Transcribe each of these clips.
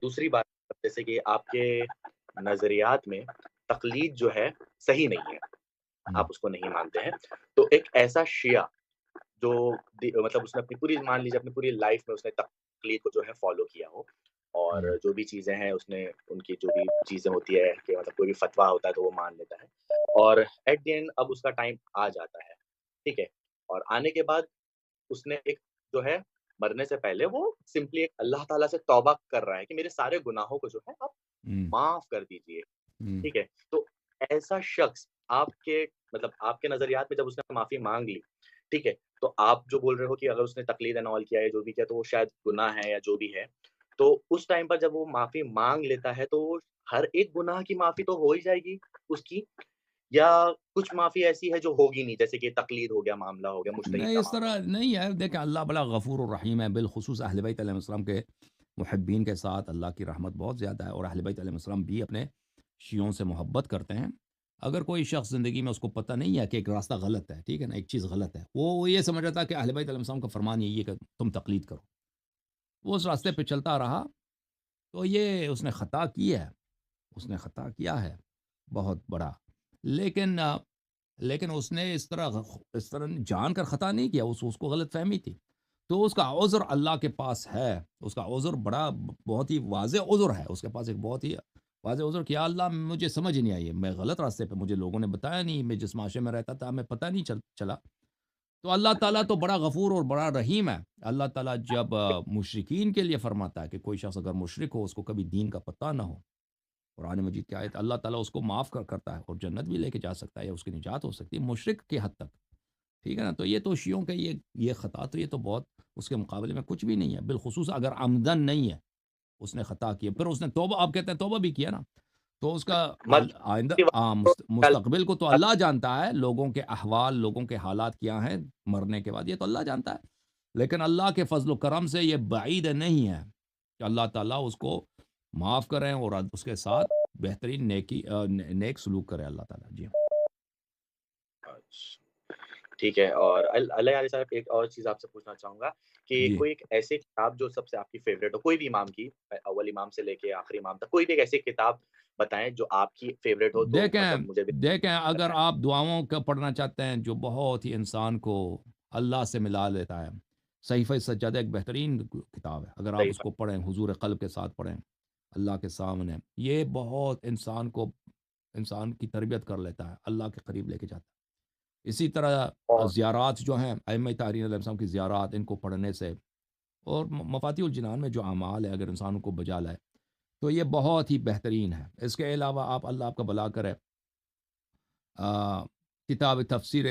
دوسری بات، جیسے کہ آپ کے نظریات میں تقلید جو ہے صحیح نہیں ہے، آپ اس کو نہیں مانتے ہیں، تو ایک ایسا شیعہ جو مطلب اس نے اپنی پوری، مان لیجیے اپنی پوری لائف میں اس نے تقلید کو جو ہے فالو کیا ہو، اور جو بھی چیزیں ہیں اس نے، ان کی جو بھی چیزیں ہوتی ہے کہ مطلب کوئی بھی فتویٰ ہوتا ہے تو وہ مان لیتا ہے، اور ایٹ دی اینڈ اب اس کا ٹائم آ جاتا ہے، ٹھیک ہے، اور آنے کے بعد اس نے ایک جو ہے مرنے سے پہلے وہ سمپلی ایک اللہ تعالیٰ سے توبہ کر رہا ہے کہ میرے سارے گناہوں کو جو ہے آپ معاف کر دیجئے، ٹھیک ہے، تو ایسا شخص آپ کے مطلب آپ کے نظریات میں جب اس نے معافی مانگ لی، ٹھیک ہے، تو آپ جو بول رہے ہو کہ اگر اس نے تقلید انال کیا ہے جو بھی کیا تو وہ شاید گناہ ہے یا جو بھی ہے، تو اس ٹائم پر جب وہ معافی مانگ لیتا ہے تو ہر ایک گناہ کی معافی تو ہو ہی جائے گی اس کی، یا کچھ معافی ایسی ہے جو ہوگی نہیں، جیسے کہ تقلید ہو گیا، معاملہ ہو گیا، مجتہد نہیں کا اس معاملہ طرح ہو نہیں ہے، دیکھیں اللہ بڑا غفور الرحیم ہے، بالخصوص اہل بیت علیہ السلام کے محبین کے ساتھ اللہ کی رحمت بہت زیادہ ہے، اور اہل بیت علیہ السلام بھی اپنے شیعوں سے محبت کرتے ہیں۔ اگر کوئی شخص زندگی میں اس کو پتہ نہیں ہے کہ ایک راستہ غلط ہے، ٹھیک ہے نا، ایک چیز غلط ہے، وہ یہ سمجھ رہا تھا کہ اہل بیت علیہ السلام کا فرمان یہی ہے کہ تم تقلید کرو، وہ اس راستے پہ چلتا رہا، تو یہ اس نے خطا کی ہے، اس نے خطا کیا ہے بہت بڑا، لیکن لیکن اس نے اس طرح جان کر خطا نہیں کیا، اس کو غلط فہمی تھی، تو اس کا عذر اللہ کے پاس ہے، اس کا عذر بہت ہی واضح عذر ہے، اس کے پاس ایک بہت ہی واضح عذر کہ یا اللہ مجھے سمجھ نہیں آئی ہے، میں غلط راستے پہ، مجھے لوگوں نے بتایا نہیں، میں جس معاشرے میں رہتا تھا ہمیں پتہ نہیں چلا، تو اللہ تعالیٰ تو بڑا غفور اور بڑا رحیم ہے۔ اللہ تعالیٰ جب مشرکین کے لیے فرماتا ہے کہ کوئی شخص اگر مشرک ہو، اس کو کبھی دین کا پتہ نہ ہو، قرآن مجید کی آیت، اللہ تعالیٰ اس کو معاف کرتا ہے اور جنت بھی لے کے جا سکتا ہے یا اس کی نجات ہو سکتی ہے مشرک کی حد تک، ٹھیک ہے نا، تو یہ تو شیعوں کے یہ خطا، تو یہ تو بہت اس کے مقابلے میں کچھ بھی نہیں ہے، بالخصوص اگر عمدن نہیں ہے، اس نے خطا کیا، پھر اس نے توبہ، آپ کہتے ہیں توبہ بھی کیا نا، تو اس کا آئندہ مستقبل کو تو اللہ جانتا ہے، لوگوں کے احوال، لوگوں کے حالات کیا ہیں مرنے کے بعد، یہ تو اللہ جانتا ہے، لیکن اللہ کے فضل و کرم سے یہ بعید نہیں ہے کہ اللہ تعالیٰ اس کو معاف کریں اور اس کے ساتھ بہترین نیک سلوک کرے اللہ تعالیٰ۔ جی ٹھیک ہے، اور اللہ علیہ صاحب ایک اور چیز آپ سے پوچھنا چاہوں گا کہ جی کوئی ایک ایسی کتاب جو سب سے آپ کی فیوریٹ ہو، کوئی بھی امام کی، اول امام سے لے کے آخری امام تک، کوئی بھی ایک ایسی کتاب بتائیں جو آپ کی فیوریٹ ہو، تو مطلب مجھے بھی دیکھیں اگر بتائیں۔ آپ دعاؤں کا پڑھنا چاہتے ہیں جو بہت ہی انسان کو اللہ سے ملا لیتا ہے، صحیفہ سجادہ ایک بہترین کتاب ہے، اگر آپ صحیح اس کو پڑھیں حضور قلب کے ساتھ پڑھیں اللہ کے سامنے، یہ بہت انسان کی تربیت کر لیتا ہے، اللہ کے قریب لے کے جاتا ہے۔ اسی طرح بات، زیارات جو ہیں ائمہ طاہرین علیہ السلام کی زیارات، ان کو پڑھنے سے، اور مفاتیح الجنان میں جو اعمال ہے اگر انسانوں کو بجا لائے تو یہ بہت ہی بہترین ہے۔ اس کے علاوہ اللہ آپ کا بھلا کرے، کتاب تفسیر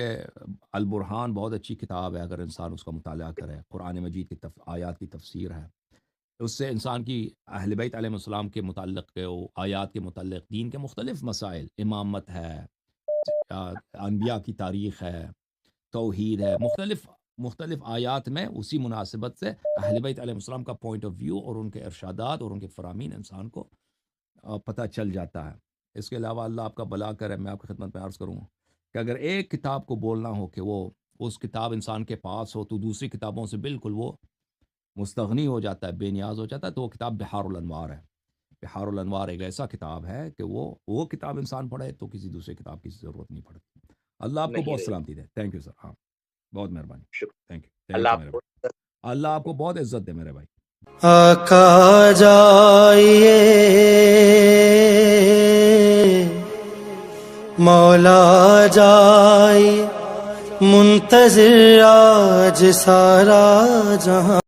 البرہان بہت اچھی کتاب ہے، اگر انسان اس کا مطالعہ کرے، قرآن مجید کی آیات کی تفسیر ہے، اس سے انسان کی اہل بیت علیہ السلام کے متعلق آیات کے متعلق دین کے مختلف مسائل، امامت ہے، انبیاء کی تاریخ ہے، توحید ہے، مختلف آیات میں اسی مناسبت سے اہل بیت علیہ السلام کا پوائنٹ آف ویو اور ان کے ارشادات اور ان کے فرامین انسان کو پتہ چل جاتا ہے۔ اس کے علاوہ اللہ آپ کا بھلا کرے، میں آپ کی خدمت میں عرض کروں کہ اگر ایک کتاب کو بولنا ہو کہ وہ اس کتاب انسان کے پاس ہو تو دوسری کتابوں سے بالکل وہ مستغنی ہو جاتا ہے، بے نیاز ہو جاتا ہے، تو وہ کتاب بحار الانوار ہے۔ بحار الانوار ایک ایسا کتاب ہے کہ وہ کتاب انسان پڑھے تو کسی دوسرے کتاب کی ضرورت نہیں پڑتی۔ اللہ آپ کو نہیں بہت رہی، سلامتی دے، تھینک یو سر، ہاں بہت مہربانی، شکر، اللہ تھینک یو آپ میرے کو بھائی، اللہ آپ کو بہت عزت دے میرے بھائی۔ آقا جائیے، مولا جائیے، منتظر آج سارا جہاں۔